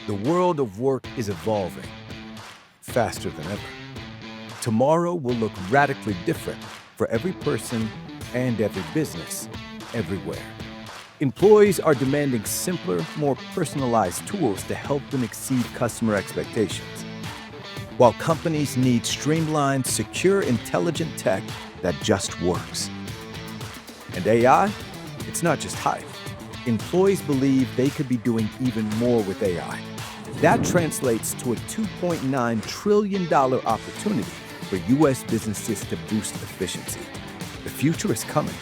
The world of work is evolving faster than ever. Tomorrow will look radically different for every person and every business, everywhere. Employees are demanding simpler, more personalized tools to help them exceed customer expectations, while companies need streamlined, secure, intelligent tech that just works. And AI? It's not just hype. Employees believe they could be doing even more with AI. That translates to a $2.9 trillion opportunity for U.S. businesses to boost efficiency. The future is coming,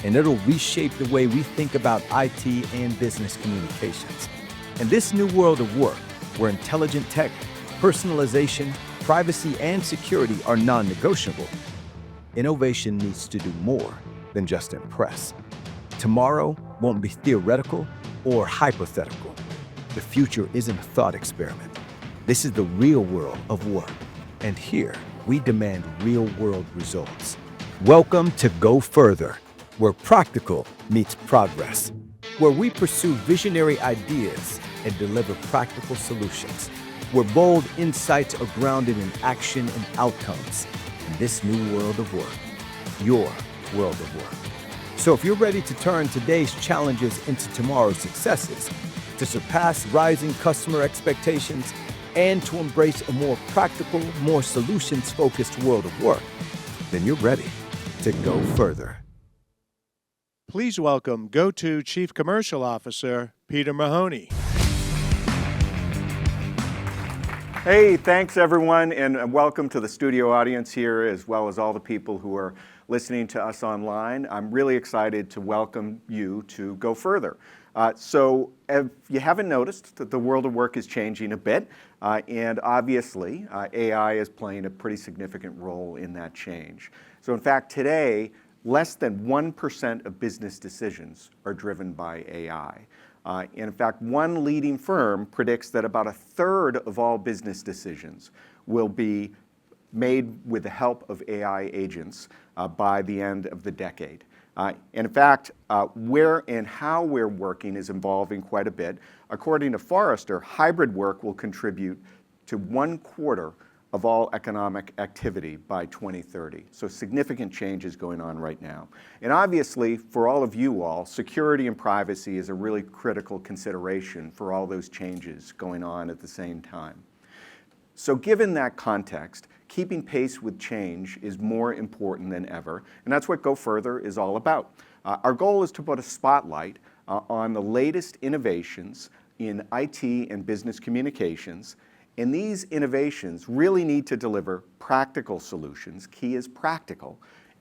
and it'll reshape the way we think about IT and business communications. In this new world of work, where intelligent tech, personalization, privacy, and security are non-negotiable, innovation needs to do more than just impress. Tomorrow won't be theoretical or hypothetical. The future isn't a thought experiment. This is the real world of work. And here, we demand real-world results. Welcome to GoFurther, where practical meets progress, where we pursue visionary ideas and deliver practical solutions, where bold insights are grounded in action and outcomes in this new world of work, your world of work. So if you're ready to turn today's challenges into tomorrow's successes, to surpass rising customer expectations, and to embrace a more practical, more solutions-focused world of work, then you're ready to go further. Please welcome GoTo Chief Commercial Officer, Peter Mahoney. Hey, thanks everyone, and welcome to the studio audience here, as well as all the people who are listening to us online. I'm really excited to welcome you to GoFurther. So if you haven't noticed, that the world of work is changing a bit, and obviously AI is playing a pretty significant role in that change. So in fact, today, less than 1% of business decisions are driven by AI. And in fact, one leading firm predicts that about 1/3 of all business decisions will be made with the help of AI agents by the end of the decade. And in fact, where and how we're working is evolving quite a bit. According to Forrester, hybrid work will contribute to 1/4 of all economic activity by 2030. So significant changes going on right now. And obviously, for all of you all, security and privacy is a really critical consideration for all those changes going on at the same time. So given that context, keeping pace with change is more important than ever, and that's what GoFurther is all about. Our goal is to put a spotlight on the latest innovations in IT and business communications, and these innovations really need to deliver practical solutions, key is practical,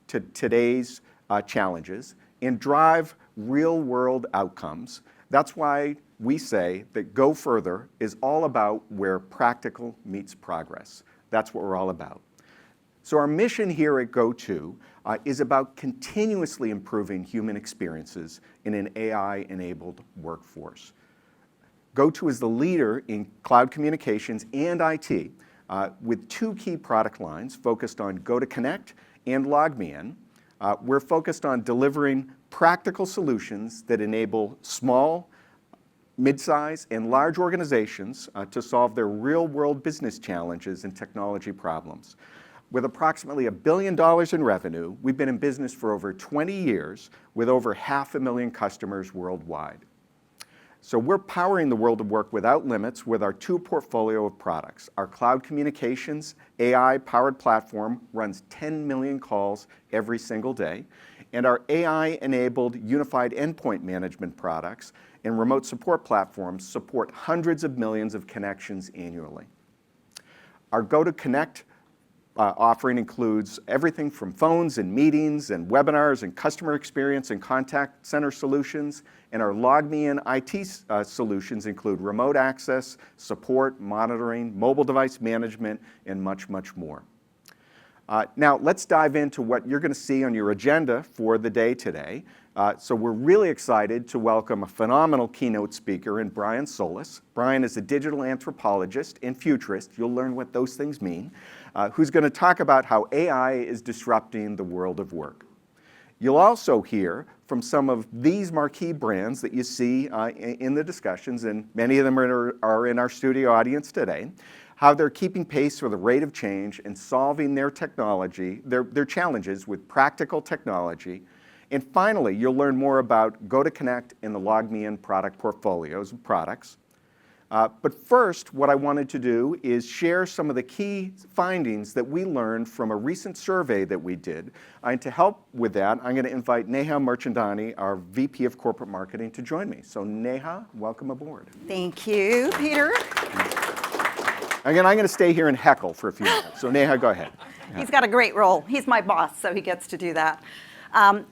to today's challenges and drive real-world outcomes. That's why we say that GoFurther is all about where practical meets progress. That's what we're all about. So our mission here at GoTo is about continuously improving human experiences in an AI-enabled workforce. GoTo is the leader in cloud communications and IT with two key product lines focused on GoToConnect and LogMeIn. We're focused on delivering practical solutions that enable small, mid-size, and large organizations to solve their real-world business challenges and technology problems. With approximately $1 billion in revenue, we've been in business for over 20 years with over 500,000 customers worldwide. So we're powering the world of work without limits with our two portfolio of products. Our cloud communications AI-powered platform runs 10 million calls every single day, and our AI-enabled unified endpoint management products and remote support platforms support hundreds of millions of connections annually. Our GoToConnect offering includes everything from phones and meetings and webinars and customer experience and contact center solutions. And our LogMeIn IT solutions include remote access, support, monitoring, mobile device management, and much, much more. Now, let's dive into what you're going to see on your agenda for the day today. So we're really excited to welcome a phenomenal keynote speaker in Brian Solis. Brian is a digital anthropologist and futurist, you'll learn what those things mean, who's going to talk about how AI is disrupting the world of work. You'll also hear from some of these marquee brands that you see in the discussions, and many of them are in our studio audience today, how they're keeping pace with the rate of change and solving their technology, their challenges with practical technology. And finally, you'll learn more about GoTo Connect and the LogMeIn product portfolios of products. But first, what I wanted to do is share some of the key findings that we learned from a recent survey that we did. And to help with that, I'm going to invite Neha Merchandani, our VP of Corporate Marketing, to join me. So Neha, welcome aboard. Thank you, Peter. Again, I'm going to stay here and heckle for a few minutes. So Neha, go ahead. He's got a great role. He's my boss, so he gets to do that.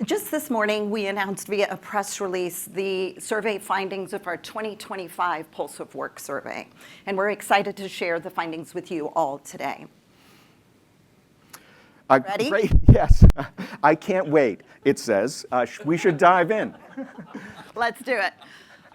Just this morning, we announced via a press release the survey findings of our 2025 Pulse of Work survey. And we're excited to share the findings with you all today. Ready? Great, yes. I can't wait, it says. We should dive in. Let's do it.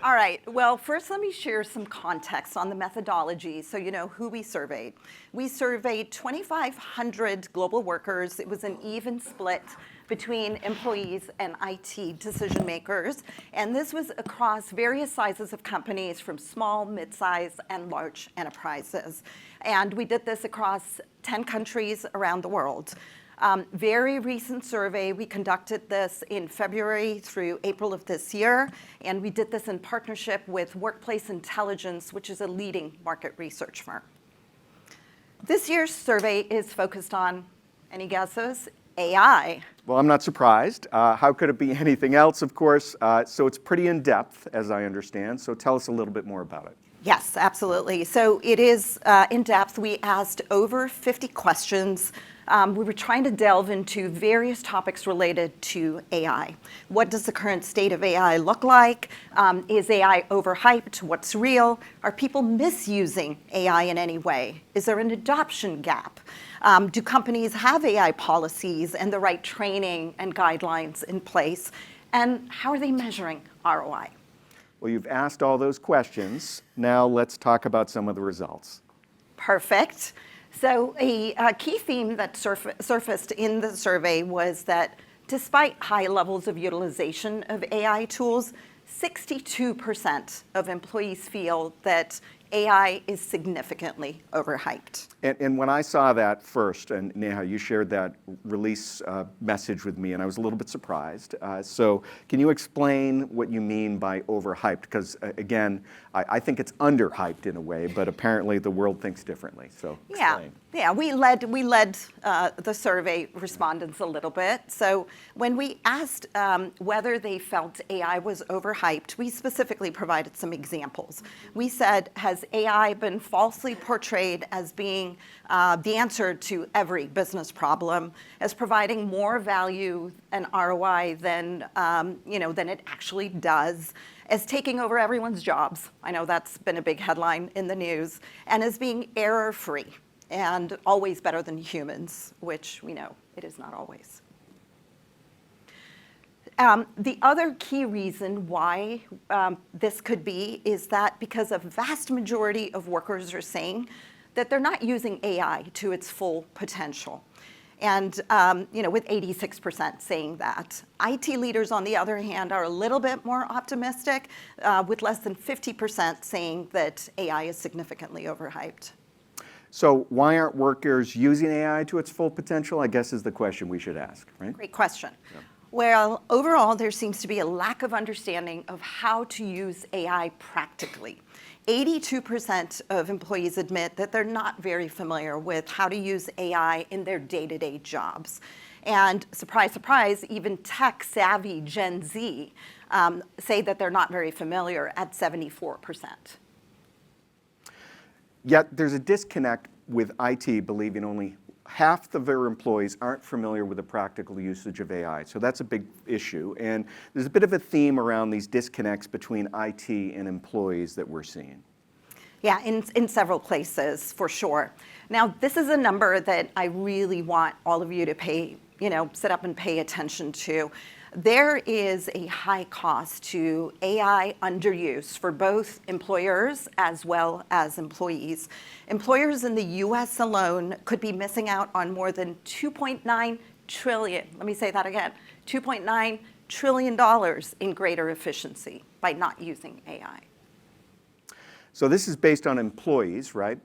All right, well, first let me share some context on the methodology so you know who we surveyed. We surveyed 2,500 global workers. It was an even split between employees and IT decision makers. And this was across various sizes of companies from small, mid-size, and large enterprises. And we did this across 10 countries around the world. Very recent survey. We conducted this in February through April of this year, and we did this in partnership with Workplace Intelligence, which is a leading market research firm. This year's survey is focused on, any guesses? AI. Well, I'm not surprised. How could it be anything else, of course? So it's pretty in-depth, as I understand. So tell us a little bit more about it. Yes, absolutely. So it is in-depth. We asked over 50 questions. We were trying to delve into various topics related to AI. What does the current state of AI look like? Is AI overhyped? What's real? Are people misusing AI in any way? Is there an adoption gap? Do companies have AI policies and the right training and guidelines in place? And how are they measuring ROI? Well, you've asked all those questions. Now let's talk about some of the results. Perfect. So a key theme that surfaced in the survey was that despite high levels of utilization of AI tools, 62% of employees feel that AI is significantly overhyped. And when I saw that first, and Neha, you shared that release message with me, and I was a little bit surprised. So can you explain what you mean by overhyped? Because again, I think it's underhyped in a way, but apparently the world thinks differently. So explain. Yeah, we led the survey respondents a little bit. So when we asked whether they felt AI was overhyped, we specifically provided some examples. We said, has AI been falsely portrayed as being the answer to every business problem, as providing more value and ROI than it actually does, as taking over everyone's jobs? I know that's been a big headline in the news, and as being error-free and always better than humans, which we know it is not always. The other key reason why this could be is that because a vast majority of workers are saying that they're not using AI to its full potential. And with 86% saying that. IT leaders, on the other hand, are a little bit more optimistic, with less than 50% saying that AI is significantly overhyped. So why aren't workers using AI to its full potential, I guess is the question we should ask, right? Great question. Yeah. Well, overall, there seems to be a lack of understanding of how to use AI practically. 82% of employees admit that they're not very familiar with how to use AI in their day-to-day jobs. And surprise, surprise, even tech-savvy Gen Z say that they're not very familiar at 74%. Yet there's a disconnect with IT believing only half of their employees aren't familiar with the practical usage of AI. So that's a big issue. And there's a bit of a theme around these disconnects between IT and employees that we're seeing. Yeah, in several places, for sure. Now, this is a number that I really want all of you to sit up and pay attention to. There is a high cost to AI underuse for both employers as well as employees. Employers in the US alone could be missing out on more than $2.9 trillion, let me say that again, $2.9 trillion in greater efficiency by not using AI. So this is based on employees, right?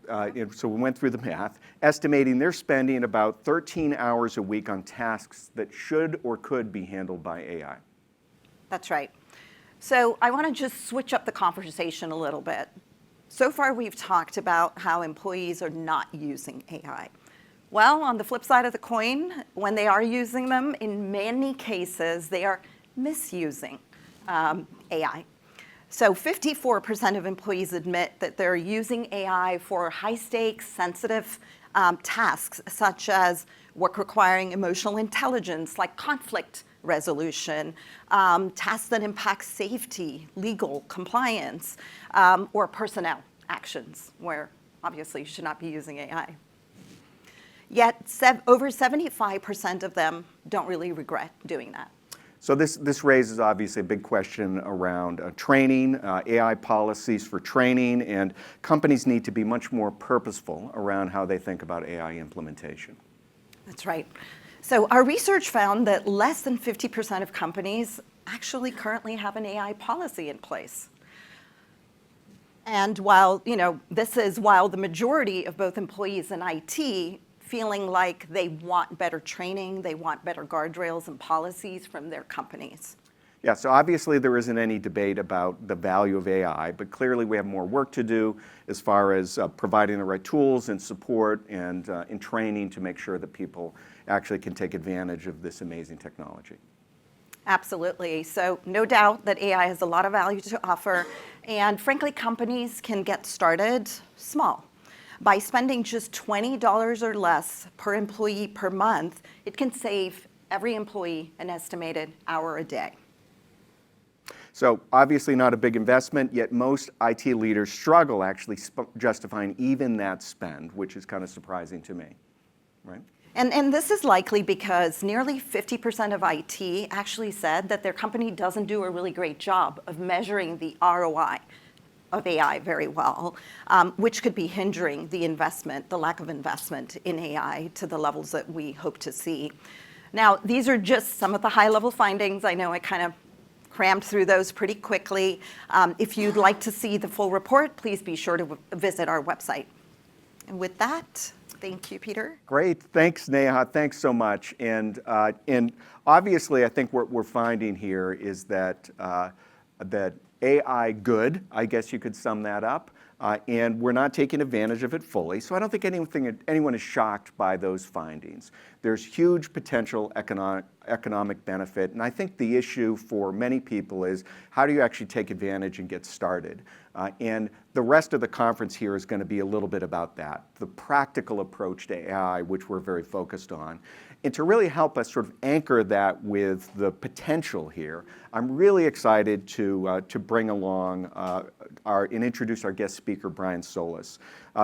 So we went through the math, estimating they're spending about 13 hours a week on tasks that should or could be handled by AI. That's right. So I want to just switch up the conversation a little bit. So far, we've talked about how employees are not using AI. Well, on the flip side of the coin, when they are using them, in many cases, they are misusing AI. So 54% of employees admit that they're using AI for high-stakes, sensitive tasks, such as work requiring emotional intelligence, like conflict resolution, tasks that impact safety, legal compliance, or personnel actions, where obviously you should not be using AI. Yet over 75% of them don't really regret doing that. So this raises obviously a big question around training, AI policies for training, and companies need to be much more purposeful around how they think about AI implementation. That's right. So our research found that less than 50% of companies actually currently have an AI policy in place. And while, this is while the majority of both employees and IT feeling like they want better training, they want better guardrails and policies from their companies. Yeah, so obviously there isn't any debate about the value of AI, but clearly we have more work to do as far as providing the right tools and support and in training to make sure that people actually can take advantage of this amazing technology. Absolutely. So no doubt that AI has a lot of value to offer, and frankly, companies can get started small. By spending just $20 or less per employee per month, it can save every employee an estimated hour a day. So obviously not a big investment, yet most IT leaders struggle actually justifying even that spend, which is kind of surprising to me, right? And this is likely because nearly 50% of IT actually said that their company doesn't do a really great job of measuring the ROI of AI very well, which could be hindering the investment, the lack of investment in AI to the levels that we hope to see. Now, these are just some of the high-level findings. I know I kind of crammed through those pretty quickly. If you'd like to see the full report, please be sure to visit our website. And with that, thank you, Peter. Great, thanks, Neha. Thanks so much. And obviously, I think what we're finding here is that that AI good, I guess you could sum that up, and we're not taking advantage of it fully. So I don't think anyone is shocked by those findings. There's huge potential economic benefit, and I think the issue for many people is how do you actually take advantage and get started? And the rest of the conference here is going to be a little bit about that, the practical approach to AI, which we're very focused on. And to really help us sort of anchor that with the potential here, I'm really excited to bring along and introduce our guest speaker, Brian Solis.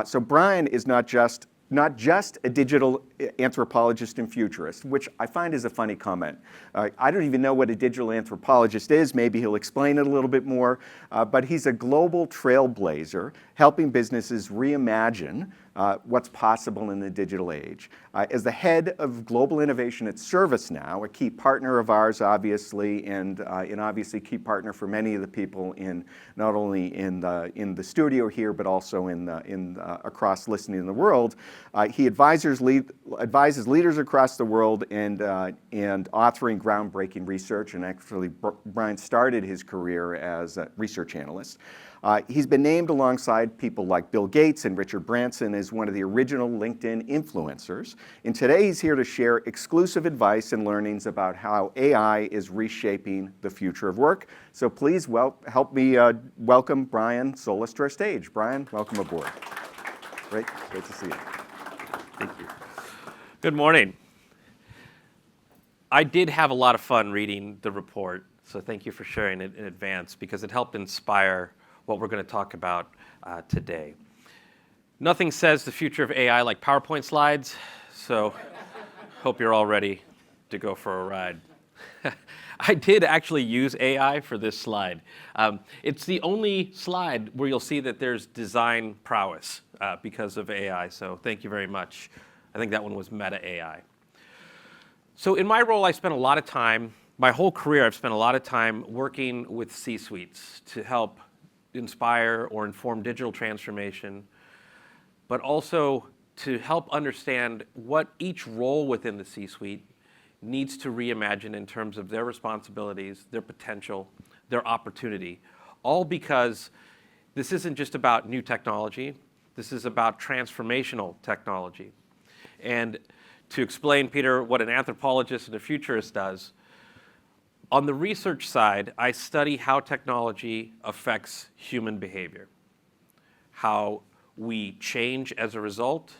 So Brian is not just a digital anthropologist and futurist, which I find is a funny comment. I don't even know what a digital anthropologist is. Maybe he'll explain it a little bit more. But he's a global trailblazer, helping businesses reimagine what's possible in the digital age. As the head of global innovation at ServiceNow, a key partner of ours, obviously, and obviously key partner for many of the people in not only in the studio here, but also across listening in the world. He advises leaders across the world and authoring groundbreaking research. And actually, Brian started his career as a research analyst. He's been named alongside people like Bill Gates and Richard Branson as one of the original LinkedIn influencers. And today he's here to share exclusive advice and learnings about how AI is reshaping the future of work. So please help me welcome Brian Solis to our stage. Brian, welcome aboard. Great to see you. Thank you. Good morning. I did have a lot of fun reading the report, so thank you for sharing it in advance because it helped inspire what we're going to talk about today. Nothing says the future of AI like PowerPoint slides, so hope you're all ready to go for a ride. I did actually use AI for this slide. It's the only slide where you'll see that there's design prowess because of AI, so thank you very much. I think that one was Meta AI. So in my role, I spent a lot of time My whole career, I've spent a lot of time working with C-suites to help inspire or inform digital transformation, but also to help understand what each role within the C-suite needs to reimagine in terms of their responsibilities, their potential, their opportunity, all because this isn't just about new technology, this is about transformational technology. And to explain, Peter, what an anthropologist and a futurist does, on the research side, I study how technology affects human behavior, how we change as a result.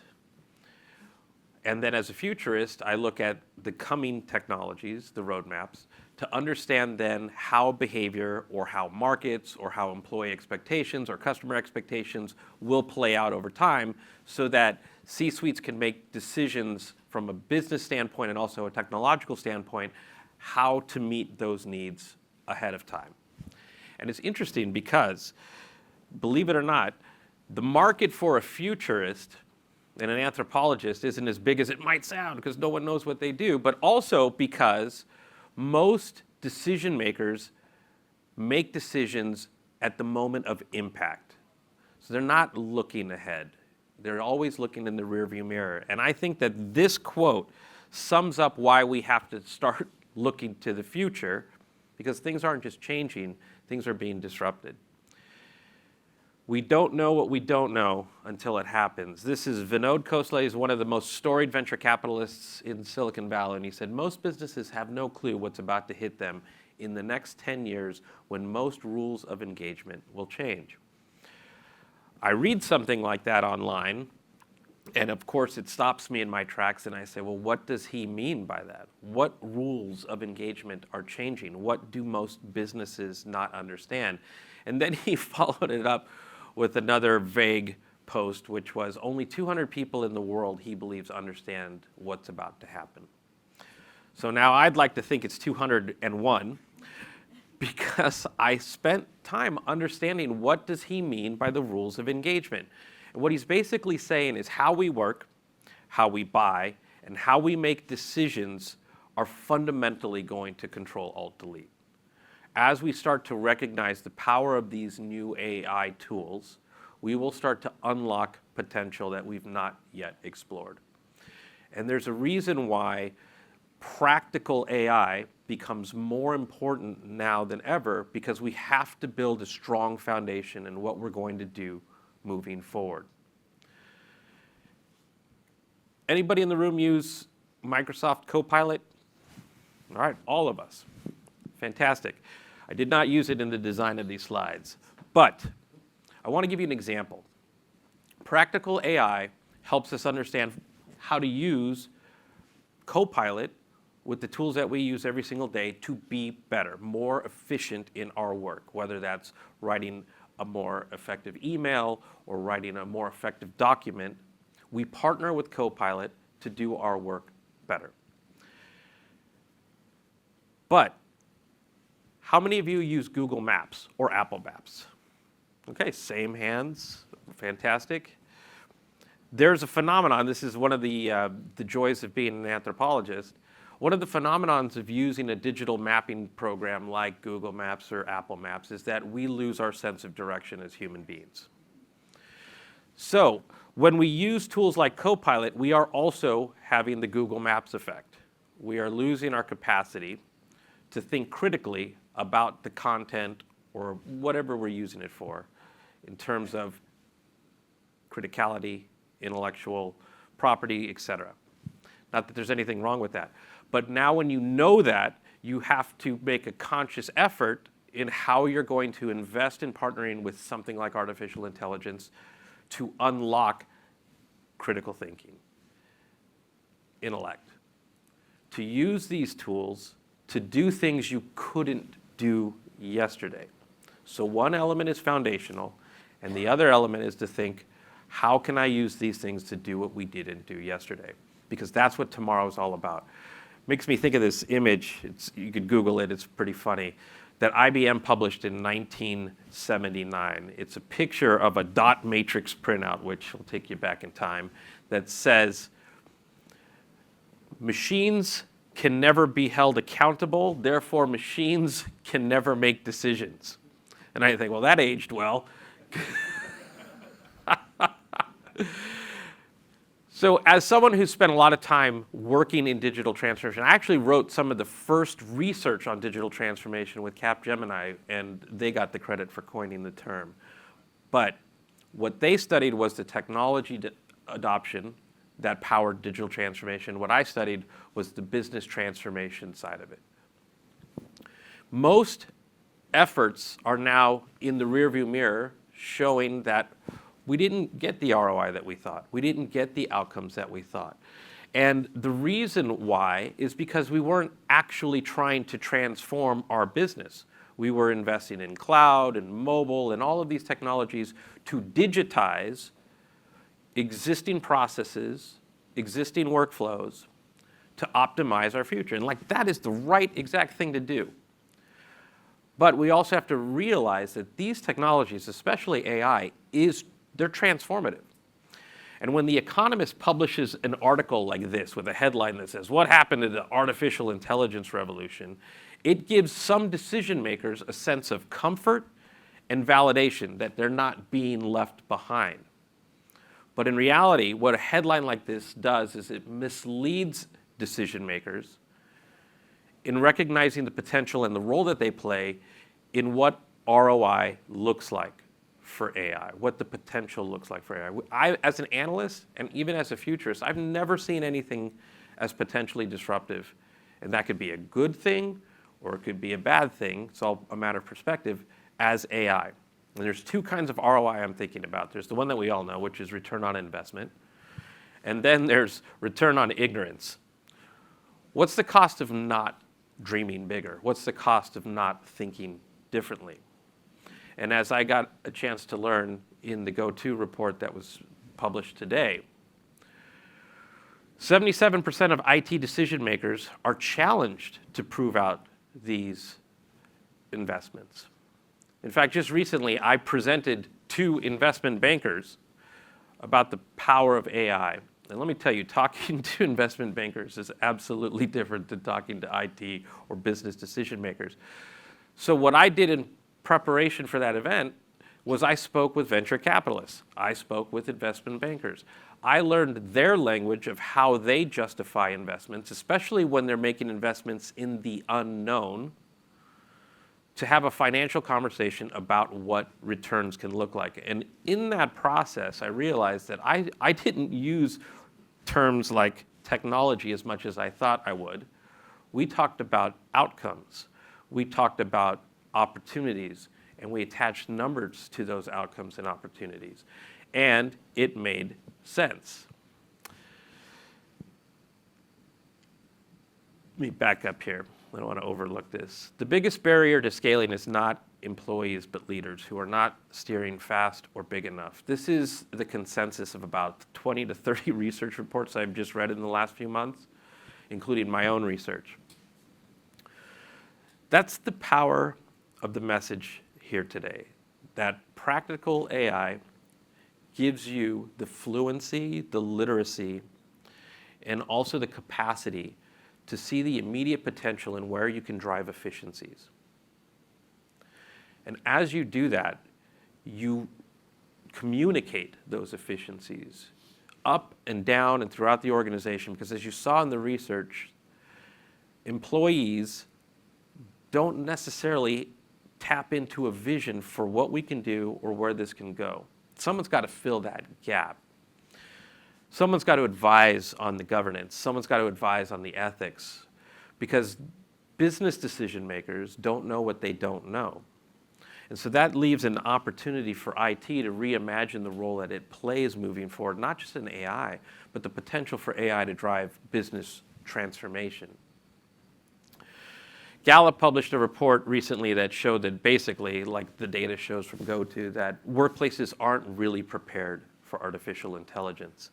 And then as a futurist, I look at the coming technologies, the roadmaps, to understand then how behavior or how markets or how employee expectations or customer expectations will play out over time so that C-suites can make decisions from a business standpoint and also a technological standpoint how to meet those needs ahead of time. And it's interesting because, believe it or not, the market for a futurist and an anthropologist isn't as big as it might sound because no one knows what they do, but also because most decision makers make decisions at the moment of impact. So they're not looking ahead. They're always looking in the rearview mirror. And I think that this quote sums up why we have to start looking to the future, because things aren't just changing, things are being disrupted. We don't know what we don't know until it happens. This is Vinod Khosla. He's one of the most storied venture capitalists in Silicon Valley, and he said, most businesses have no clue what's about to hit them in the next 10 years when most rules of engagement will change. I read something like that online, and of course it stops me in my tracks, and I say, well, what does he mean by that? What rules of engagement are changing? What do most businesses not understand? And then he followed it up with another vague post, which was only 200 people in the world he believes understand what's about to happen. So now I'd like to think it's 201 because I spent time understanding what does he mean by the rules of engagement. And what he's basically saying is how we work, how we buy, and how we make decisions are fundamentally going to control Alt-Delete. As we start to recognize the power of these new AI tools, we will start to unlock potential that we've not yet explored. And there's a reason why practical AI becomes more important now than ever, because we have to build a strong foundation in what we're going to do moving forward. Anybody in the room use Microsoft Copilot? All right, all of us. Fantastic. I did not use it in the design of these slides, but I want to give you an example. Practical AI helps us understand how to use Copilot with the tools that we use every single day to be better, more efficient in our work, whether that's writing a more effective email or writing a more effective document. We partner with Copilot to do our work better. But how many of you use Google Maps or Apple Maps? Okay, same hands, fantastic. There's a phenomenon, this is one of the joys of being an anthropologist. One of the phenomenons of using a digital mapping program like Google Maps or Apple Maps is that we lose our sense of direction as human beings. So when we use tools like Copilot, we are also having the Google Maps effect. We are losing our capacity to think critically about the content or whatever we're using it for in terms of criticality, intellectual property, etc. Not that there's anything wrong with that. But now when you know that, you have to make a conscious effort in how you're going to invest in partnering with something like artificial intelligence to unlock critical thinking, intellect, to use these tools to do things you couldn't do yesterday. So one element is foundational, and the other element is to think, how can I use these things to do what we didn't do yesterday? Because that's what tomorrow is all about. Makes me think of this image, you could Google it, it's pretty funny, that IBM published in 1979. It's a picture of a dot matrix printout, which will take you back in time, that says, machines can never be held accountable, therefore machines can never make decisions. And I think, well, that aged well. So as someone who's spent a lot of time working in digital transformation, I actually wrote some of the first research on digital transformation with Capgemini, and they got the credit for coining the term. But what they studied was the technology adoption that powered digital transformation. What I studied was the business transformation side of it. Most efforts are now in the rearview mirror showing that we didn't get the ROI that we thought. We didn't get the outcomes that we thought. And the reason why is because we weren't actually trying to transform our business. We were investing in cloud and mobile and all of these technologies to digitize existing processes, existing workflows, to optimize our future. And like that is the right exact thing to do. But we also have to realize that these technologies, especially AI, they're transformative. And when The Economist publishes an article like this with a headline that says, "What happened to the artificial intelligence revolution?" it gives some decision makers a sense of comfort and validation that they're not being left behind. But in reality, what a headline like this does is it misleads decision makers in recognizing the potential and the role that they play in what ROI looks like for AI, what the potential looks like for AI. As an analyst, and even as a futurist, I've never seen anything as potentially disruptive. And that could be a good thing, or it could be a bad thing, it's all a matter of perspective, as AI. And there's two kinds of ROI I'm thinking about. There's the one that we all know, which is return on investment. And then there's return on ignorance. What's the cost of not dreaming bigger? What's the cost of not thinking differently? And as I got a chance to learn in the GoTo report that was published today, 77% of IT decision makers are challenged to prove out these investments. In fact, just recently, I presented to investment bankers about the power of AI. And let me tell you, talking to investment bankers is absolutely different than talking to IT or business decision makers. So what I did in preparation for that event was I spoke with venture capitalists. I spoke with investment bankers. I learned their language of how they justify investments, especially when they're making investments in the unknown, to have a financial conversation about what returns can look like. And in that process, I realized that I didn't use terms like technology as much as I thought I would. We talked about outcomes. We talked about opportunities, and we attached numbers to those outcomes and opportunities. And it made sense. Let me back up here. I don't want to overlook this. The biggest barrier to scaling is not employees, but leaders who are not steering fast or big enough. This is the consensus of about 20 to 30 research reports I've just read in the last few months, including my own research. That's the power of the message here today, that practical AI gives you the fluency, the literacy, and also the capacity to see the immediate potential in where you can drive efficiencies. And as you do that, you communicate those efficiencies up and down and throughout the organization, because as you saw in the research, employees don't necessarily tap into a vision for what we can do or where this can go. Someone's got to fill that gap. Someone's got to advise on the governance. Someone's got to advise on the ethics, because business decision makers don't know what they don't know. And so that leaves an opportunity for IT to reimagine the role that it plays moving forward, not just in AI, but the potential for AI to drive business transformation. Gallup published a report recently that showed that basically, like the data shows from GoTo, that workplaces aren't really prepared for artificial intelligence.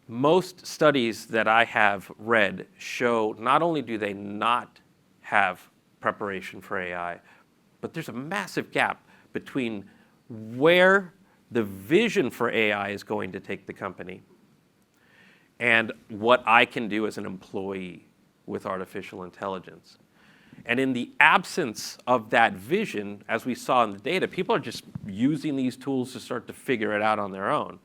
Most studies that I have read show not only do they not have preparation for AI, but there's a massive gap between where the vision for AI is going to take the company and what I can do as an employee with artificial intelligence. And in the absence of that vision, as we saw in the data, people are just using these tools to start to figure it out on their own.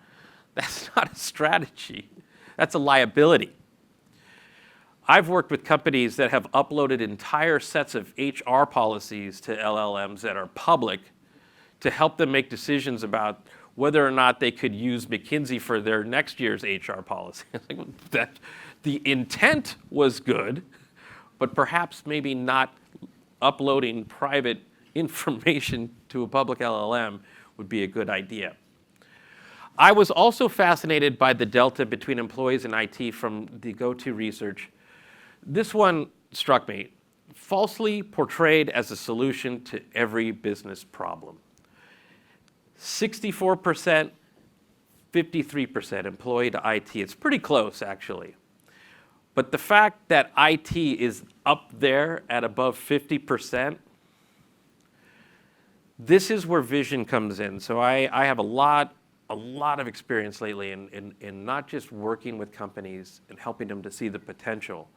That's not a strategy. That's a liability. I've worked with companies that have uploaded entire sets of HR policies to LLMs that are public to help them make decisions about whether or not they could use McKinsey for their next year's HR policy. The intent was good, but perhaps maybe not uploading private information to a public LLM would be a good idea. I was also fascinated by the delta between employees and IT from the GoTo research. This one struck me. Falsely portrayed as a solution to every business problem. 64%, 53% employee to IT. It's pretty close, actually. But the fact that IT is up there at above 50%, this is where vision comes in. So I have a lot of experience lately in not just working with companies and helping them to see the potential.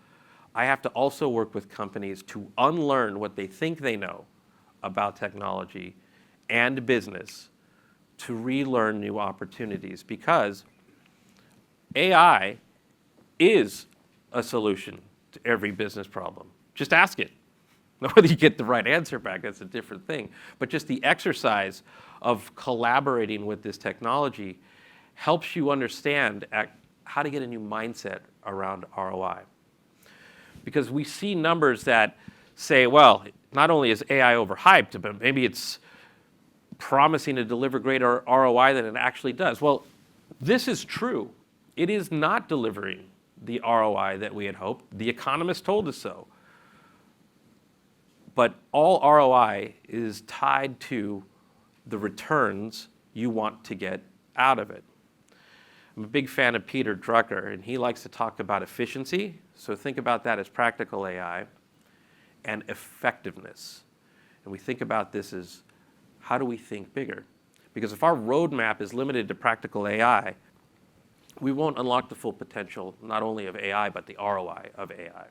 I have to also work with companies to unlearn what they think they know about technology and business to relearn new opportunities, because AI is a solution to every business problem. Just ask it. Now, whether you get the right answer back, that's a different thing. But just the exercise of collaborating with this technology helps you understand how to get a new mindset around ROI. Because we see numbers that say, well, not only is AI overhyped, but maybe it's promising to deliver greater ROI than it actually does. Well, this is true. It is not delivering the ROI that we had hoped. The economists told us so. But all ROI is tied to the returns you want to get out of it. I'm a big fan of Peter Drucker, and he likes to talk about efficiency. So think about that as practical AI, and effectiveness. And we think about this as, how do we think bigger? Because if our roadmap is limited to practical AI, we won't unlock the full potential, not only of AI, but the ROI of AI.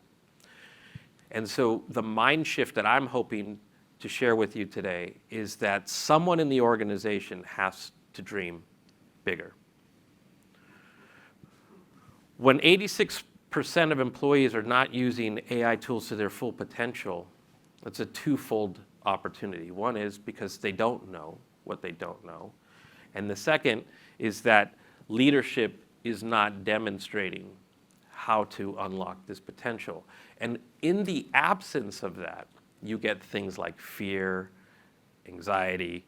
And so the mind shift that I'm hoping to share with you today is that someone in the organization has to dream bigger. When 86% of employees are not using AI tools to their full potential, it's a twofold opportunity. One is because they don't know what they don't know. And the second is that leadership is not demonstrating how to unlock this potential. And in the absence of that, you get things like fear, anxiety,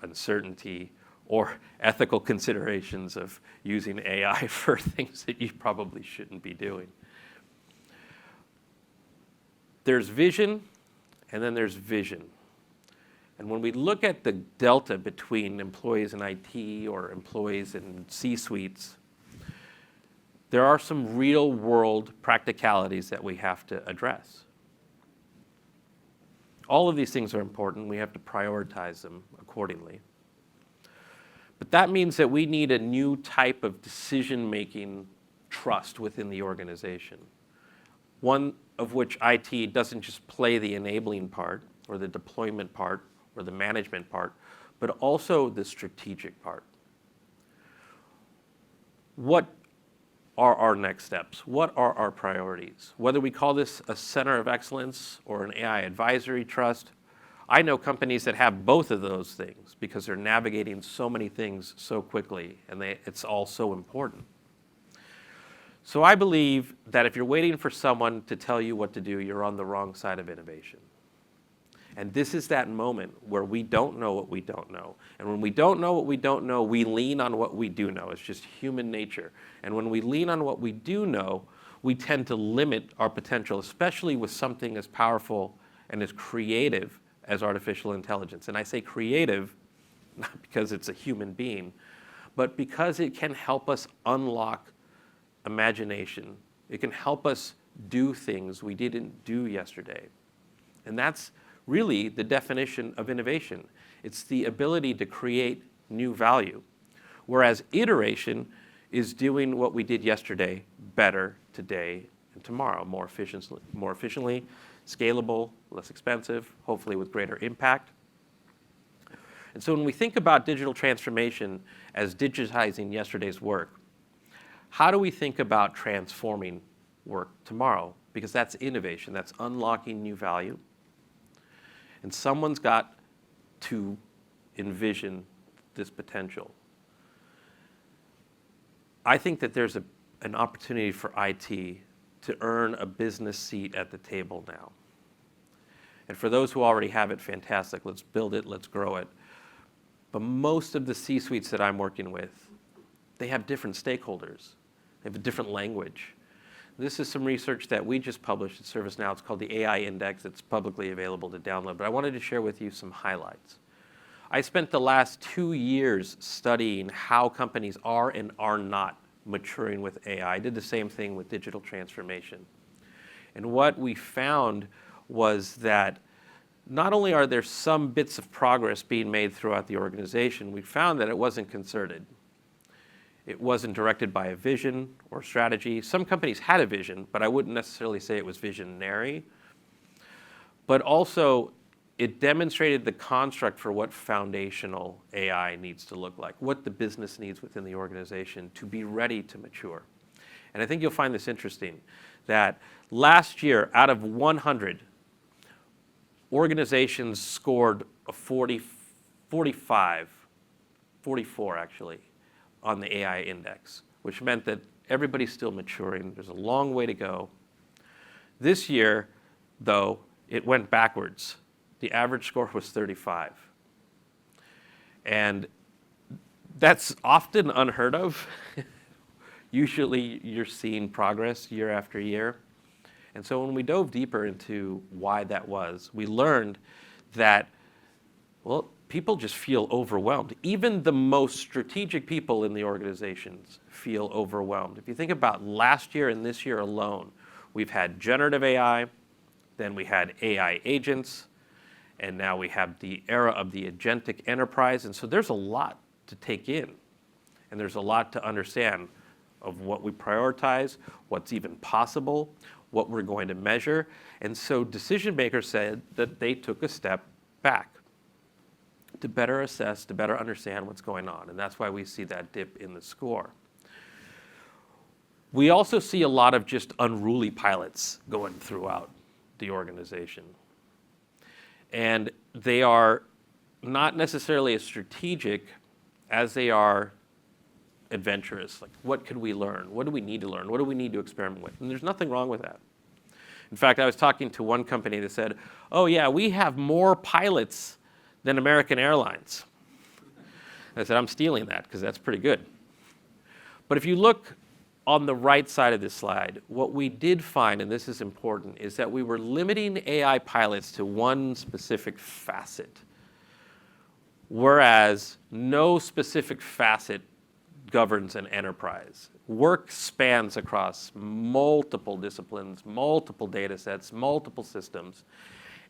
uncertainty, or ethical considerations of using AI for things that you probably shouldn't be doing. There's vision, and then there's vision. And when we look at the delta between employees in IT or employees in C-suites, there are some real-world practicalities that we have to address. All of these things are important. We have to prioritize them accordingly. But that means that we need a new type of decision-making trust within the organization. One of which IT doesn't just play the enabling part, or the deployment part, or the management part, but also the strategic part. What are our next steps? What are our priorities? Whether we call this a center of excellence or an AI advisory trust, I know companies that have both of those things because they're navigating so many things so quickly, and it's all so important. So I believe that if you're waiting for someone to tell you what to do, you're on the wrong side of innovation. And this is that moment where we don't know what we don't know. And when we don't know what we don't know, we lean on what we do know. It's just human nature. And when we lean on what we do know, we tend to limit our potential, especially with something as powerful and as creative as artificial intelligence. And I say creative, not because it's a human being, but because it can help us unlock imagination. It can help us do things we didn't do yesterday. And that's really the definition of innovation. It's the ability to create new value, whereas iteration is doing what we did yesterday better today and tomorrow more efficiently, scalable, less expensive, hopefully with greater impact. And so when we think about digital transformation as digitizing yesterday's work, how do we think about transforming work tomorrow? Because that's innovation, that's unlocking new value. And someone's got to envision this potential. I think that there's an opportunity for IT to earn a business seat at the table now. And for those who already have it, fantastic. Let's build it, let's grow it. But most of the C-suites that I'm working with, they have different stakeholders. They have a different language. This is some research that we just published at ServiceNow. It's called the AI Index. It's publicly available to download. But I wanted to share with you some highlights. I spent the last 2 years studying how companies are and are not maturing with AI. I did the same thing with digital transformation. And what we found was that not only are there some bits of progress being made throughout the organization, we found that it wasn't concerted. It wasn't directed by a vision or strategy. Some companies had a vision, but I wouldn't necessarily say it was visionary. But also, it demonstrated the construct for what foundational AI needs to look like, what the business needs within the organization to be ready to mature. And I think you'll find this interesting, that last year, out of 100, organizations scored a 44 actually, on the AI index, which meant that everybody's still maturing. There's a long way to go. This year, though, it went backwards. The average score was 35. And that's often unheard of. Usually you're seeing progress year after year. And so when we dove deeper into why that was, we learned that, well, people just feel overwhelmed. Even the most strategic people in the organizations feel overwhelmed. If you think about last year and this year alone, we've had generative AI, then we had AI agents, and now we have the era of the agentic enterprise. And so there's a lot to take in, and there's a lot to understand of what we prioritize, what's even possible, what we're going to measure. And so decision makers said that they took a step back to better assess, to better understand what's going on. And that's why we see that dip in the score. We also see a lot of just unruly pilots going throughout the organization. And they are not necessarily as strategic as they are adventurous. Like, what could we learn? What do we need to learn? What do we need to experiment with? And there's nothing wrong with that. In fact, I was talking to one company that said, oh yeah, we have more pilots than American Airlines. I said, I'm stealing that because that's pretty good. But if you look on the right side of this slide, what we did find, and this is important, is that we were limiting AI pilots to one specific facet, whereas no specific facet governs an enterprise. Work spans across multiple disciplines, multiple data sets, multiple systems.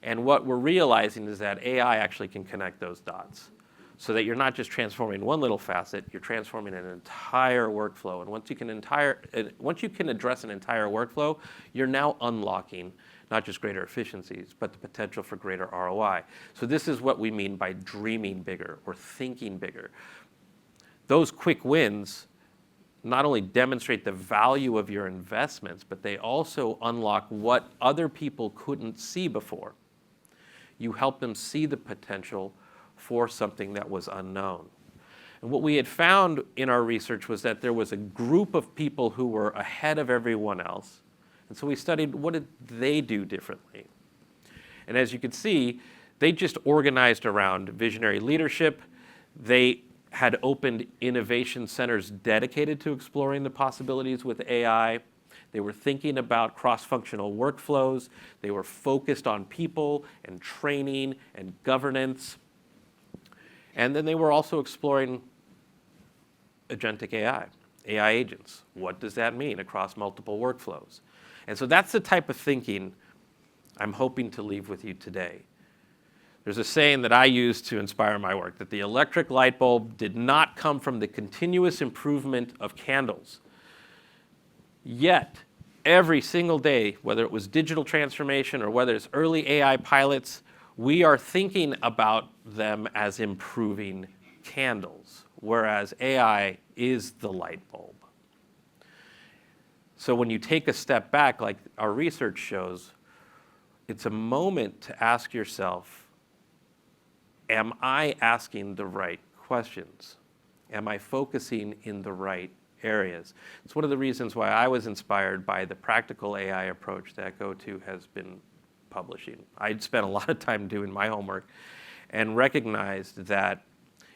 And what we're realizing is that AI actually can connect those dots so that you're not just transforming one little facet, you're transforming an entire workflow. And once you can address an entire workflow, you're now unlocking not just greater efficiencies, but the potential for greater ROI. So this is what we mean by dreaming bigger or thinking bigger. Those quick wins not only demonstrate the value of your investments, but they also unlock what other people couldn't see before. You help them see the potential for something that was unknown. And what we had found in our research was that there was a group of people who were ahead of everyone else. And so we studied, what did they do differently? And as you can see, they just organized around visionary leadership. They had opened innovation centers dedicated to exploring the possibilities with AI. They were thinking about cross-functional workflows. They were focused on people and training and governance. And then they were also exploring agentic AI, AI agents. What does that mean across multiple workflows? And so that's the type of thinking I'm hoping to leave with you today. There's a saying that I use to inspire my work, that the electric light bulb did not come from the continuous improvement of candles. Yet, every single day, whether it was digital transformation or whether it's early AI pilots, we are thinking about them as improving candles, whereas AI is the light bulb. So when you take a step back, like our research shows, it's a moment to ask yourself, am I asking the right questions? Am I focusing in the right areas? It's one of the reasons why I was inspired by the practical AI approach that GoTo has been publishing. I'd spent a lot of time doing my homework and recognized that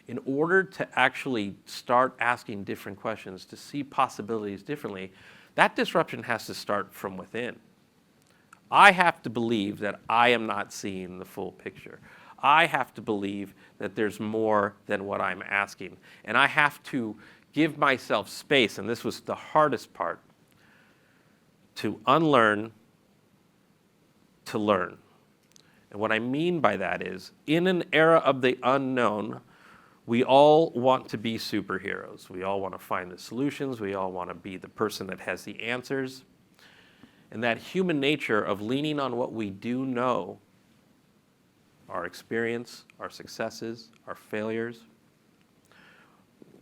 in order to actually start asking different questions, to see possibilities differently, that disruption has to start from within. I have to believe that I am not seeing the full picture. I have to believe that there's more than what I'm asking. And I have to give myself space, and this was the hardest part, to unlearn, to learn. And what I mean by that is, in an era of the unknown, we all want to be superheroes. We all want to find the solutions. We all want to be the person that has the answers. And that human nature of leaning on what we do know, our experience, our successes, our failures,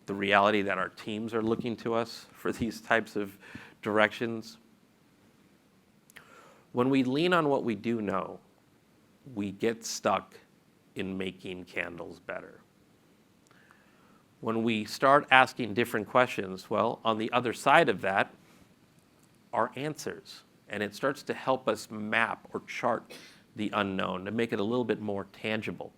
the reality that our teams are looking to us for these types of directions. When we lean on what we do know, we get stuck in making candles better. When we start asking different questions, well, on the other side of that are answers. And it starts to help us map or chart the unknown to make it a little bit more tangible.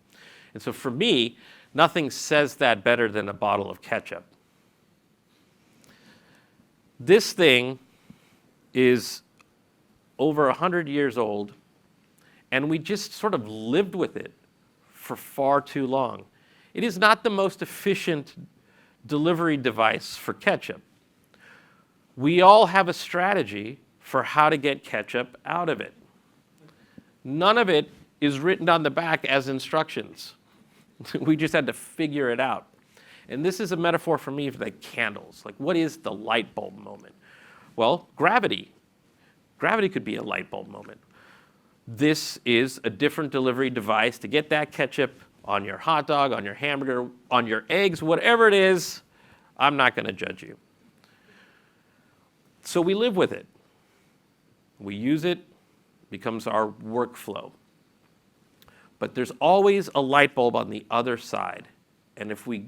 And so for me, nothing says that better than a bottle of ketchup. This thing is over 100 years old, and we just sort of lived with it for far too long. It is not the most efficient delivery device for ketchup. We all have a strategy for how to get ketchup out of it. None of it is written on the back as instructions. We just had to figure it out. And this is a metaphor for me for the candles. Like, what is the light bulb moment? Well, gravity. Gravity could be a light bulb moment. This is a different delivery device to get that ketchup on your hot dog, on your hamburger, on your eggs, whatever it is. I'm not going to judge you. So we live with it. We use it, becomes our workflow. But there's always a light bulb on the other side. And if we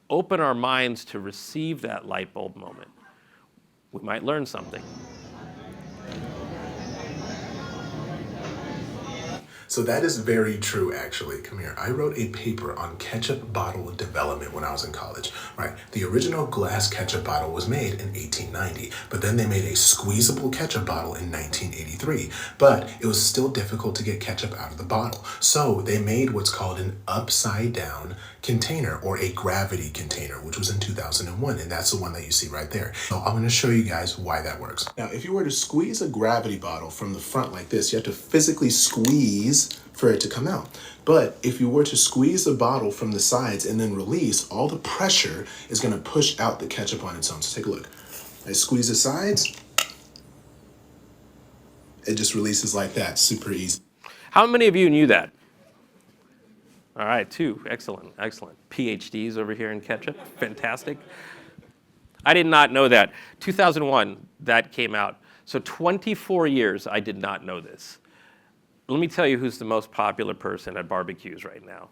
open our minds to receive that light bulb moment, we might learn something. So that is very true, actually. Come here. I wrote a paper on ketchup bottle development when I was in college, right? The original glass ketchup bottle was made in 1890, but then they made a squeezable ketchup bottle in 1983. But it was still difficult to get ketchup out of the bottle. So they made what's called an upside down container, or a gravity container, which was in 2001, and that's the one that you see right there. So I'm going to show you guys why that works. Now, if you were to squeeze a gravity bottle from the front like this, you have to physically squeeze for it to come out. But if you were to squeeze the bottle from the sides and then release, all the pressure is going to push out the ketchup on its own. So take a look. I squeeze the sides, it just releases like that, super easy. How many of you knew that? All right, 2. Excellent, excellent. PhDs over here in ketchup. Fantastic. I did not know that. 2001, that came out. So 24 years, I did not know this. Let me tell you who's the most popular person at barbecues right now.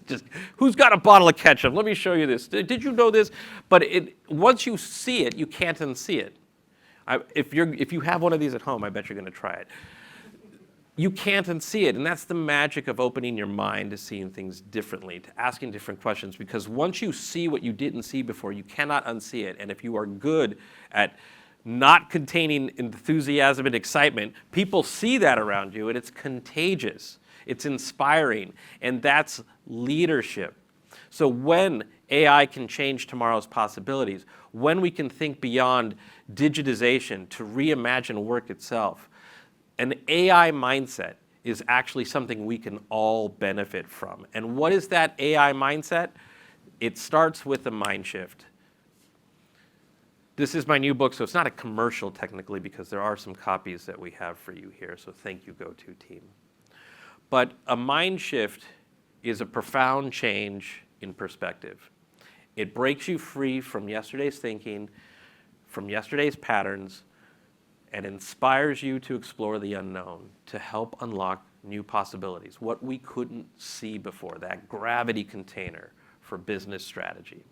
Just, who's got a bottle of ketchup? Let me show you this. Did you know this? But once you see it, you can't unsee it. If you have one of these at home, I bet you're going to try it. You can't unsee it, and that's the magic of opening your mind to seeing things differently, to asking different questions, because once you see what you didn't see before, you cannot unsee it. And if you are good at not containing enthusiasm and excitement, people see that around you, and it's contagious. It's inspiring, and that's leadership. So when AI can change tomorrow's possibilities, when we can think beyond digitization to reimagine work itself, an AI mindset is actually something we can all benefit from. And what is that AI mindset? It starts with a mind shift. This is my new book, so it's not a commercial technically because there are some copies that we have for you here, so thank you, GoTo team. But a mind shift is a profound change in perspective. It breaks you free from yesterday's thinking, from yesterday's patterns, and inspires you to explore the unknown, to help unlock new possibilities, what we couldn't see before, that gravity container for business strategy.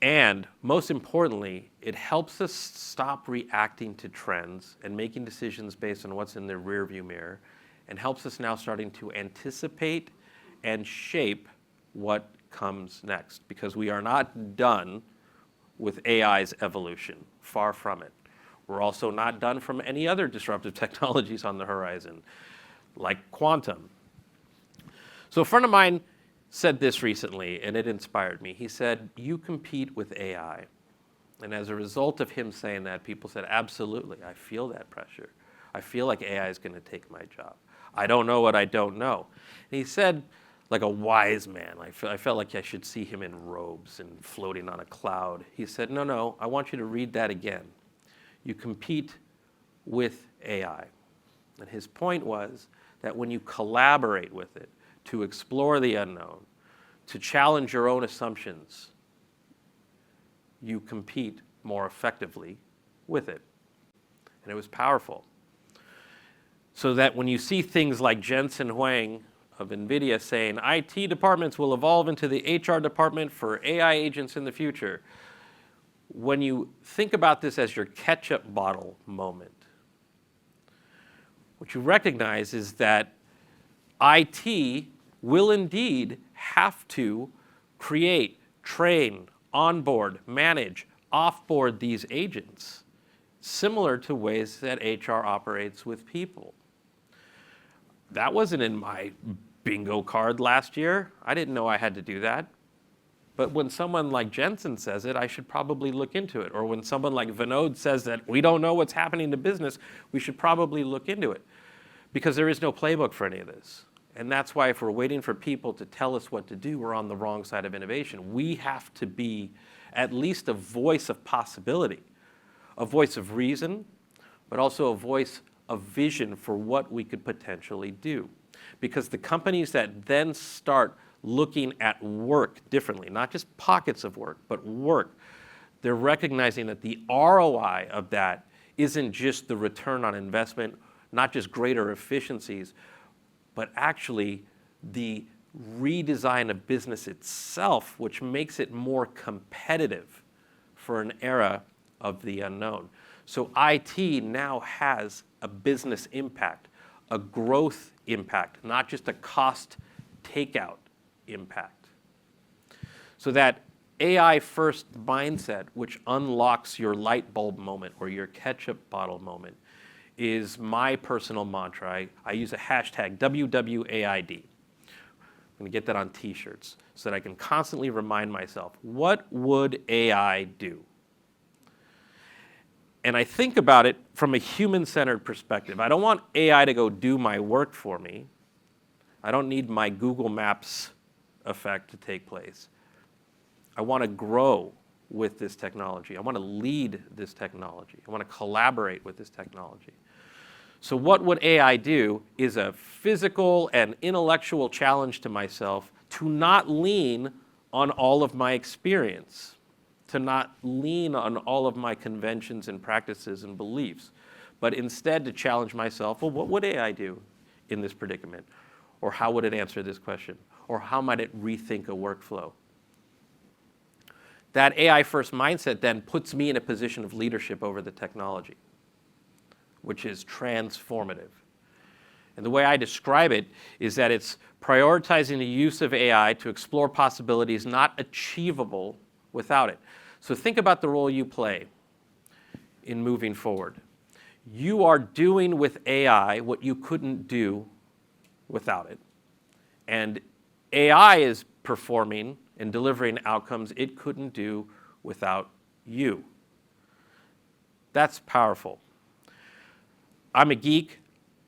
And most importantly, it helps us stop reacting to trends and making decisions based on what's in the rearview mirror, and helps us now starting to anticipate and shape what comes next, because we are not done with AI's evolution, far from it. We're also not done from any other disruptive technologies on the horizon, like quantum. So a friend of mine said this recently, and it inspired me. He said, "You compete with AI." And as a result of him saying that, people said, "Absolutely, I feel that pressure. I feel like AI is going to take my job. I don't know what I don't know." And he said, like a wise man, I felt like I should see him in robes and floating on a cloud. He said, no, I want you to read that again. You compete with AI. And his point was that when you collaborate with it, to explore the unknown, to challenge your own assumptions, you compete more effectively with it. And it was powerful. So that when you see things like Jensen Huang of NVIDIA saying IT departments will evolve into the HR department for AI agents in the future, when you think about this as your ketchup bottle moment, what you recognize is that IT will indeed have to create, train, onboard, manage, offboard these agents, similar to ways that HR operates with people. That wasn't in my bingo card last year. I didn't know I had to do that. But when someone like Jensen says it, I should probably look into it. Or when someone like Vinod says that we don't know what's happening to business, we should probably look into it. Because there is no playbook for any of this. And that's why if we're waiting for people to tell us what to do, we're on the wrong side of innovation. We have to be at least a voice of possibility, a voice of reason, but also a voice of vision for what we could potentially do. Because the companies that then start looking at work differently, not just pockets of work, but work, they're recognizing that the ROI of that isn't just the return on investment, not just greater efficiencies, but actually the redesign of business itself, which makes it more competitive for an era of the unknown. So IT now has a business impact, a growth impact, not just a cost takeout impact. So that AI first mindset, which unlocks your light bulb moment or your ketchup bottle moment, is my personal mantra. I use a hashtag, WWAID. I'm going to get that on t-shirts so that I can constantly remind myself, what would AI do? And I think about it from a human-centered perspective. I don't want AI to go do my work for me. I don't need my Google Maps effect to take place. I want to grow with this technology. I want to lead this technology. I want to collaborate with this technology. So what would AI do is a physical and intellectual challenge to myself to not lean on all of my experience, to not lean on all of my conventions and practices and beliefs, but instead to challenge myself, well, what would AI do in this predicament? Or how would it answer this question? Or how might it rethink a workflow? That AI-first mindset then puts me in a position of leadership over the technology, which is transformative. And the way I describe it is that it's prioritizing the use of AI to explore possibilities not achievable without it. So think about the role you play in moving forward. You are doing with AI what you couldn't do without it. And AI is performing and delivering outcomes it couldn't do without you. That's powerful. I'm a geek.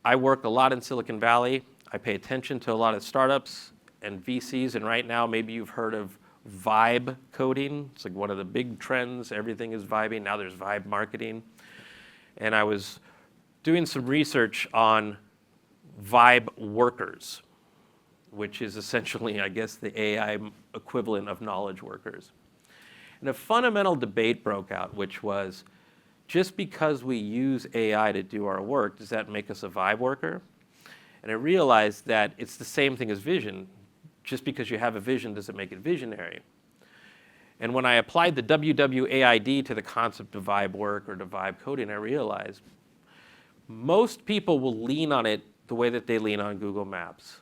I work a lot in Silicon Valley. I pay attention to a lot of startups and VCs, and right now maybe you've heard of vibe coding. It's like one of the big trends. Everything is vibing. Now there's vibe marketing. And I was doing some research on vibe workers, which is essentially, I guess, the AI equivalent of knowledge workers. And a fundamental debate broke out, which was, just because we use AI to do our work, does that make us a vibe worker? And I realized that it's the same thing as vision. Just because you have a vision doesn't make it visionary. And when I applied the WWAID to the concept of vibe work or to vibe coding, I realized most people will lean on it the way that they lean on Google Maps.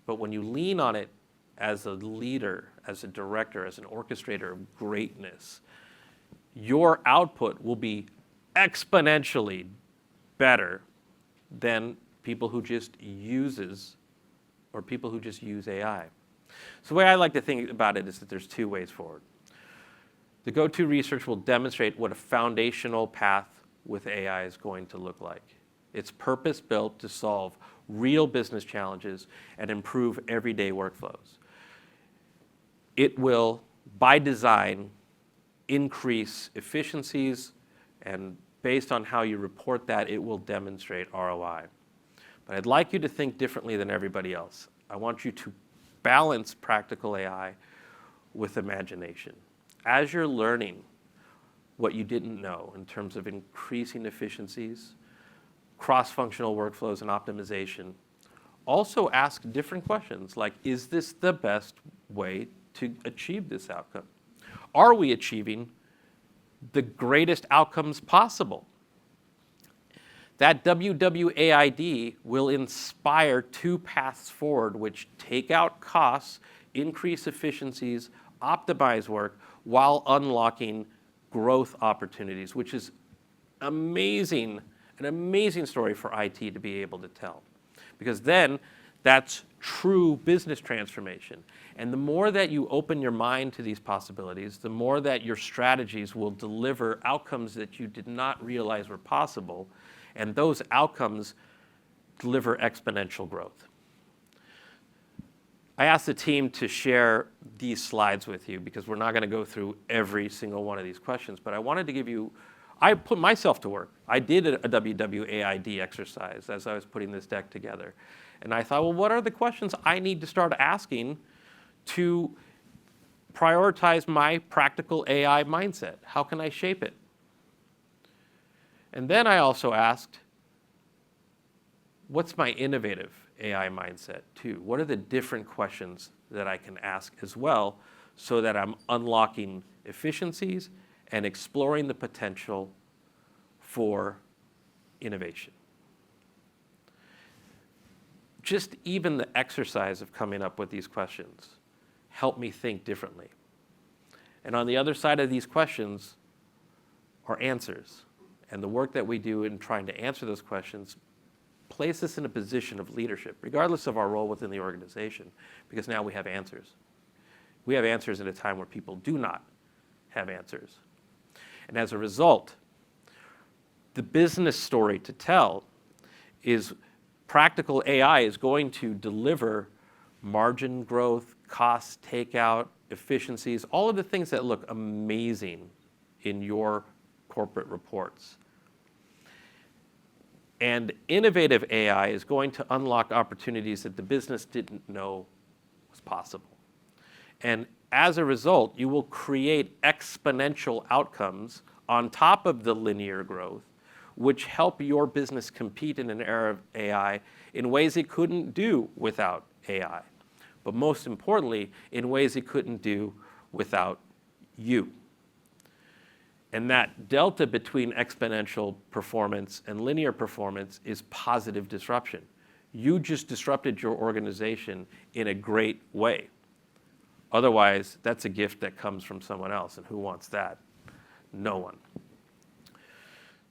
But when you lean on it as a leader, as a director, as an orchestrator of greatness, your output will be exponentially better than people who just use AI. So the way I like to think about it is that there's two ways forward. The GoTo research will demonstrate what a foundational path with AI is going to look like. It's purpose-built to solve real business challenges and improve everyday workflows. It will, by design, increase efficiencies, and based on how you report that, it will demonstrate ROI. But I'd like you to think differently than everybody else. I want you to balance practical AI with imagination. As you're learning what you didn't know in terms of increasing efficiencies, cross-functional workflows, and optimization, also ask different questions like, is this the best way to achieve this outcome? Are we achieving the greatest outcomes possible? That WWAID will inspire two paths forward which take out costs, increase efficiencies, optimize work, while unlocking growth opportunities, which is amazing, an amazing story for IT to be able to tell. Because then that's true business transformation. And the more that you open your mind to these possibilities, the more that your strategies will deliver outcomes that you did not realize were possible, and those outcomes deliver exponential growth. I asked the team to share these slides with you because we're not going to go through every single one of these questions, but I wanted to give you, I put myself to work. I did a WWAID exercise as I was putting this deck together. And I thought, well, what are the questions I need to start asking to prioritize my practical AI mindset? How can I shape it? And then I also asked, what's my innovative AI mindset too? What are the different questions that I can ask as well so that I'm unlocking efficiencies and exploring the potential for innovation? Just even the exercise of coming up with these questions helped me think differently. And on the other side of these questions are answers. And the work that we do in trying to answer those questions place us in a position of leadership, regardless of our role within the organization, because now we have answers. We have answers at a time where people do not have answers. And as a result, the business story to tell is practical AI is going to deliver margin growth, cost takeout, efficiencies, all of the things that look amazing in your corporate reports. And innovative AI is going to unlock opportunities that the business didn't know was possible. And as a result, you will create exponential outcomes on top of the linear growth, which help your business compete in an era of AI in ways it couldn't do without AI. But most importantly, in ways it couldn't do without you. And that delta between exponential performance and linear performance is positive disruption. You just disrupted your organization in a great way. Otherwise, that's a gift that comes from someone else, and who wants that? No one.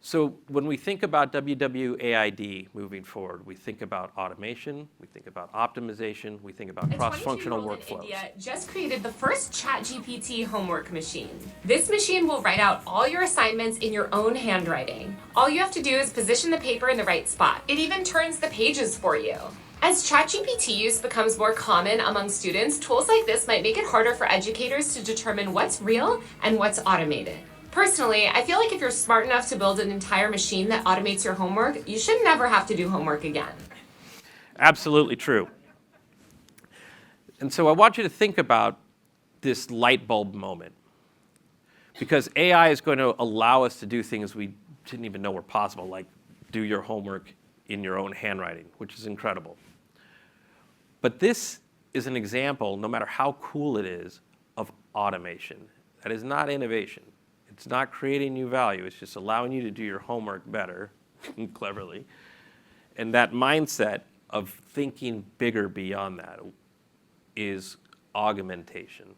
So when we think about WWAID moving forward, we think about automation, we think about optimization, we think about cross-functional workflows. In India just created the first ChatGPT homework machine. This machine will write out all your assignments in your own handwriting. All you have to do is position the paper in the right spot. It even turns the pages for you. As ChatGPT use becomes more common among students, tools like this might make it harder for educators to determine what's real and what's automated. Personally, I feel like if you're smart enough to build an entire machine that automates your homework, you should never have to do homework again. Absolutely true. And so I want you to think about this light bulb moment, because AI is going to allow us to do things we didn't even know were possible, like do your homework in your own handwriting, which is incredible. But this is an example, no matter how cool it is, of automation. That is not innovation. It's not creating new value. It's just allowing you to do your homework better, cleverly. And that mindset of thinking bigger beyond that is augmentation.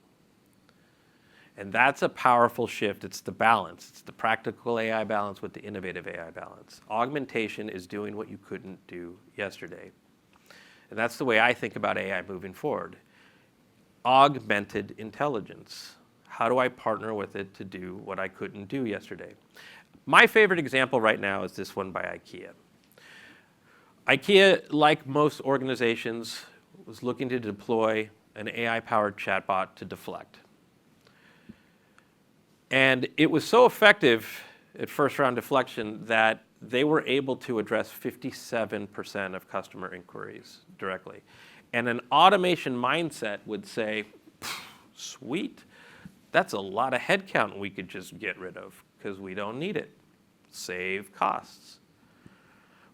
And that's a powerful shift. It's the balance. It's the practical AI balance with the innovative AI balance. Augmentation is doing what you couldn't do yesterday. And that's the way I think about AI moving forward. Augmented intelligence. How do I partner with it to do what I couldn't do yesterday? My favorite example right now is this one by IKEA. IKEA, like most organizations, was looking to deploy an AI-powered chatbot to deflect. And it was so effective at first round deflection that they were able to address 57% of customer inquiries directly. And an automation mindset would say, sweet. That's a lot of headcount we could just get rid of because we don't need it. Save costs.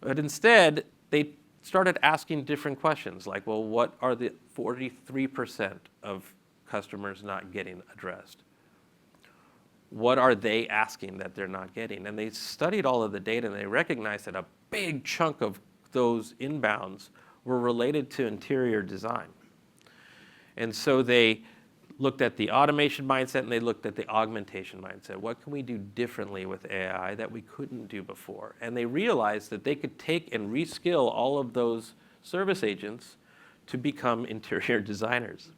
But instead, they started asking different questions like, well, what are the 43% of customers not getting addressed? What are they asking that they're not getting? And they studied all of the data and they recognized that a big chunk of those inbounds were related to interior design. And so they looked at the automation mindset and they looked at the augmentation mindset. What can we do differently with AI that we couldn't do before? And they realized that they could take and reskill all of those service agents to become interior designers.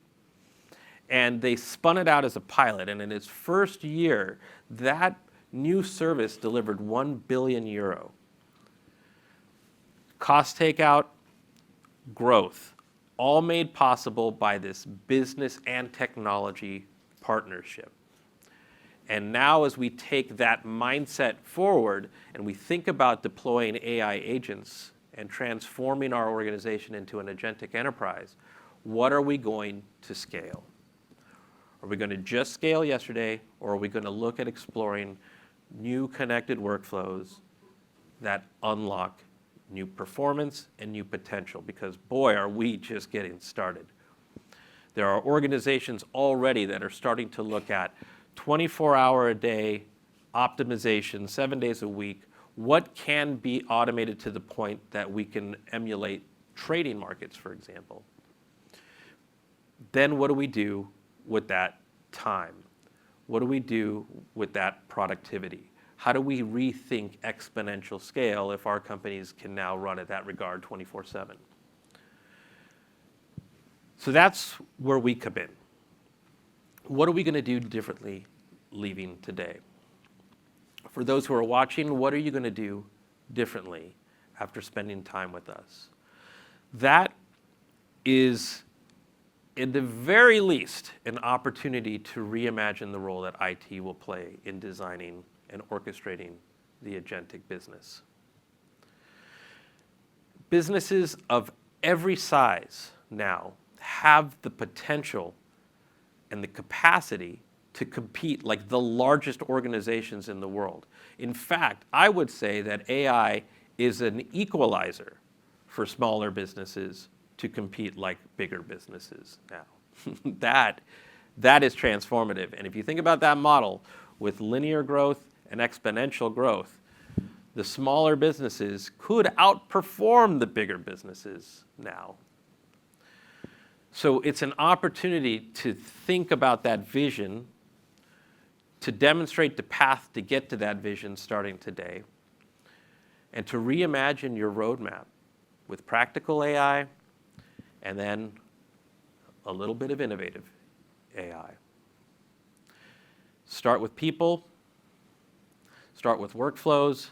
And they spun it out as a pilot, and in its first year, that new service delivered 1 billion euro. Cost takeout, growth, all made possible by this business and technology partnership. And now as we take that mindset forward and we think about deploying AI agents and transforming our organization into an agentic enterprise, what are we going to scale? Are we going to just scale yesterday, or are we going to look at exploring new connected workflows that unlock new performance and new potential? Because boy, are we just getting started. There are organizations already that are starting to look at 24-hour-a-day optimization, 7 days a week. What can be automated to the point that we can emulate trading markets, for example? Then what do we do with that time? What do we do with that productivity? How do we rethink exponential scale if our companies can now run at that regard 24/7? So that's where we come in. What are we going to do differently leaving today? For those who are watching, what are you going to do differently after spending time with us? That is, at the very least, an opportunity to reimagine the role that IT will play in designing and orchestrating the agentic business. Businesses of every size now have the potential and the capacity to compete like the largest organizations in the world. In fact, I would say that AI is an equalizer for smaller businesses to compete like bigger businesses now. That is transformative. And if you think about that model with linear growth and exponential growth, the smaller businesses could outperform the bigger businesses now. So it's an opportunity to think about that vision, to demonstrate the path to get to that vision starting today, and to reimagine your roadmap with practical AI and then a little bit of innovative AI. Start with people, start with workflows,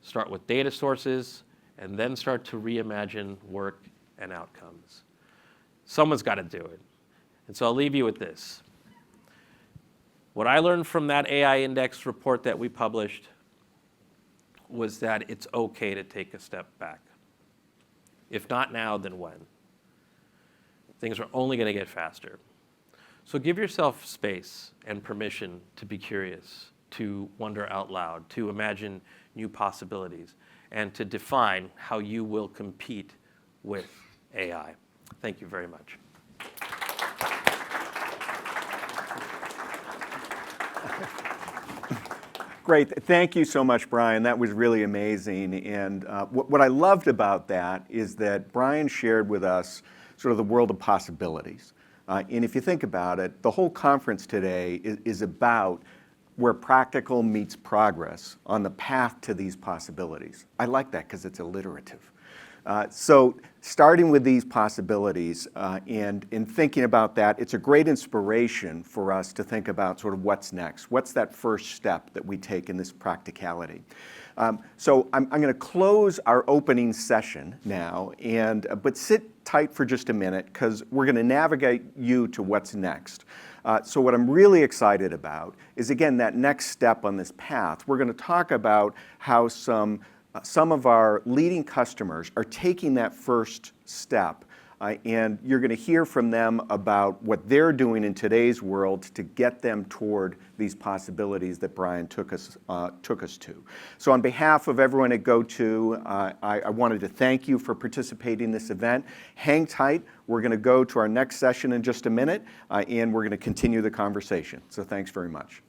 start with data sources, and then start to reimagine work and outcomes. Someone's got to do it. And so I'll leave you with this. What I learned from that AI index report that we published was that it's okay to take a step back. If not now, then when? Things are only going to get faster. So give yourself space and permission to be curious, to wonder out loud, to imagine new possibilities, and to define how you will compete with AI. Thank you very much. Great. Thank you so much, Brian. That was really amazing. And what I loved about that is that Brian shared with us sort of the world of possibilities. And if you think about it, the whole conference today is about where practical meets progress on the path to these possibilities. I like that because it's alliterative. So starting with these possibilities and in thinking about that, it's a great inspiration for us to think about sort of what's next. What's that first step that we take in this practicality? So I'm going to close our opening session now, but sit tight for just a minute because we're going to navigate you to what's next. So what I'm really excited about is, again, that next step on this path. We're going to talk about how some of our leading customers are taking that first step, and you're going to hear from them about what they're doing in today's world to get them toward these possibilities that Brian took us to. So on behalf of everyone at GoTo, I wanted to thank you for participating in this event. Hang tight. We're going to go to our next session in just a minute, and we're going to continue the conversation. So thanks very much.